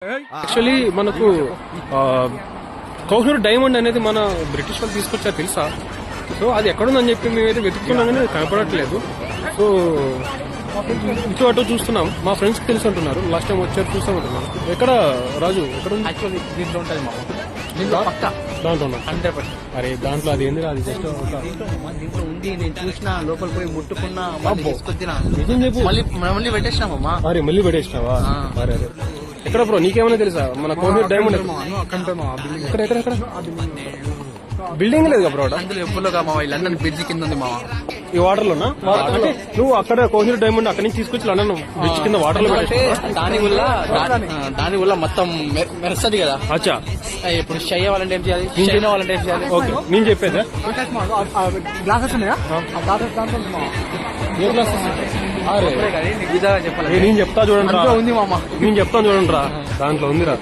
Actually మనకు Kohinoor diamond అనేది మన బ్రిటిష్ వాళ్ళు తీసుకొచ్చారు తెలుసా. సో అది ఎక్కడుందని చెప్పి మేమైతే వెతుకుతున్నాం కానీ కనపడట్లేదు. సో ఇటు అటు చూస్తున్నాం. మా ఫ్రెండ్స్ తెలిసి ఉంటున్నారు, లాస్ట్ టైం వచ్చారు చూస్తాం ఉంటున్నాం. ఎక్కడ రాజు ఎక్కడ దీంట్లో ఉంటుంది మా దాంట్లో 100%. అరే దాంట్లో అది ఏంది, అది జస్ట్ దీంట్లో ఉంది, నేను చూసిన లోపల పోయి ముట్టుకున్నా, తీసుకొచ్చినా నిజం చెప్పు. మళ్ళీ పెట్టేసినామమ్మా. అరే మళ్ళీ పడేసినావా? అరే అరే ఎక్కడ బ్రో నీకేమైనా తెలుసా మన కోహినూర్ డైమండ్ ఎక్కడ ఎక్కడ ఎక్కడ బిల్డింగ్ లేదు బ్రో అందులో ఎప్పుడులో మా లండన్ బ్రిడ్జ్ కింద ఉంది మావా. ఈ వాటర్ లోనా? అంటే నువ్వు అక్కడ కోహినూర్ డైమండ్ అక్కడి నుంచి తీసుకొచ్చి లండన్ బ్రిడ్జ్ కింద వాటర్ లో దాని వల్ల మొత్తం మెరుస్తుంది కదా. అచ్చా ఇప్పుడు షై అవ్వాలంటే ఏం చేయాలి, షైన్ అవ్వాలంటే ఏం చేయాలి? ఓకే నేను చెప్పేదా గ్లాసెస్ ఉన్నాయా? ఏ గ్లాసెస్? చెప్పాలి. నేను చెప్తా చూడండి రా, ఉంది మామ, నేను చెప్తాను చూడండి రా, దాంట్లో ఉందిరా.